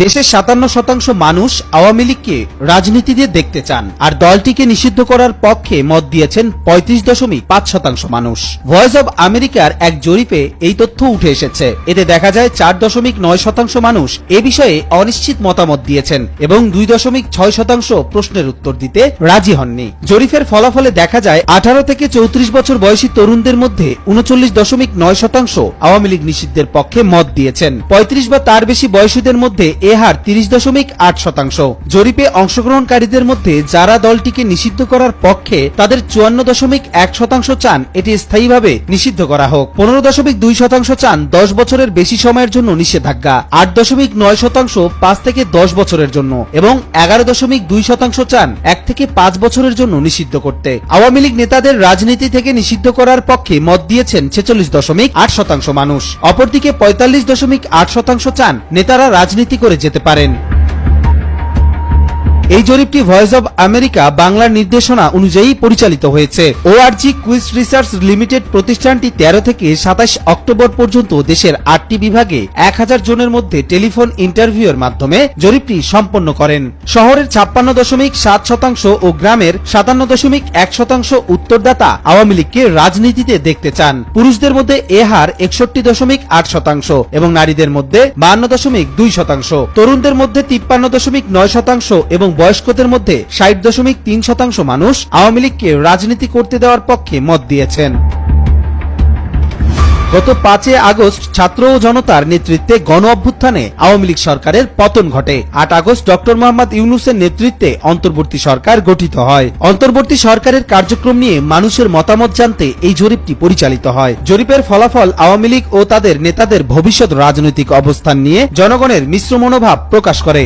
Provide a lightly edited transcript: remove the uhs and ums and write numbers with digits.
দেশের ৫৭% মানুষ আওয়ামী লীগকে রাজনীতিতে দেখতে চান, আর দলটিকে নিষিদ্ধ করার পক্ষে মত দিয়েছেন ৩৫.৫% মানুষ। ভয়েস অব আমেরিকার এক জরিপে এই তথ্য উঠে এসেছে। এতে দেখা যায় ৪.৯% মানুষ এ বিষয়ে অনিশ্চিত মতামত দিয়েছেন এবং ২.৬% প্রশ্নের উত্তর দিতে রাজি হননি। জরিপের ফলাফলে দেখা যায় ১৮ থেকে ৩৪ বছর বয়সী তরুণদের মধ্যে ৩৯.৯% আওয়ামী লীগ নিষিদ্ধের পক্ষে মত দিয়েছেন। ৩৫ বা তার বেশি বয়সীদের মধ্যে এ হার ৩০.৮%। জরিপে অংশগ্রহণকারীদের মধ্যে যারা দলটিকে নিষিদ্ধ করার পক্ষে তাদের ৫৪.১% চান এটি স্থায়ীভাবে নিষিদ্ধ করা হোক, ১৫.২% চান ১০ বছরের বেশি সময়ের জন্য নিষেধাজ্ঞা, ৮.৯% ৫ থেকে ১০ বছরের জন্য এবং ১১.২% চান ১ থেকে ৫ বছরের জন্য নিষিদ্ধ করতে। আওয়ামী লীগ নেতাদের রাজনীতি থেকে নিষিদ্ধ করার পক্ষে মত দিয়েছেন ৪৬.৮% মানুষ। অপরদিকে ৪৫.৮% চান নেতারা রাজনীতি করে যেতে পারেন। এই জরিপটি ভয়েস অব আমেরিকা বাংলার নির্দেশনা অনুযায়ী পরিচালিত হয়েছে। ওআরজি কুইজ রিসার্চ লিমিটেড প্রতিষ্ঠানটি ১৩ থেকে ২৭ অক্টোবর পর্যন্ত দেশের ৮টি বিভাগে ১,০০০ জনের মধ্যে টেলিফোন ইন্টারভিউয়ের মাধ্যমে জরিপটি সম্পন্ন করেন। শহরের ৫৬.৭% ও গ্রামের ৫৭.১% উত্তরদাতা আওয়ামী লীগকে রাজনীতিতে দেখতে চান। পুরুষদের মধ্যে এ হার ৬১.৮% এবং নারীদের মধ্যে ৫২.২%। তরুণদের মধ্যে ৫৩.৯% এবং বয়স্কদের মধ্যে ৬০.৩% মানুষ আওয়ামী লীগকে রাজনীতি করতে দেওয়ার পক্ষে মত দিয়েছেন। গত ৫ আগস্ট ছাত্র ও জনতার নেতৃত্বে গণ অভ্যুত্থানে আওয়ামী লীগ সরকারের পতন ঘটে। ৮ আগস্ট ডক্টর মোহাম্মদ ইউনূসের নেতৃত্বে অন্তর্বর্তী সরকার গঠিত হয়। অন্তর্বর্তী সরকারের কার্যক্রম নিয়ে মানুষের মতামত জানতে এই জরিপটি পরিচালিত হয়। জরিপের ফলাফল আওয়ামী লীগ ও তাদের নেতাদের ভবিষ্যৎ রাজনৈতিক অবস্থান নিয়ে জনগণের মিশ্র মনোভাব প্রকাশ করে।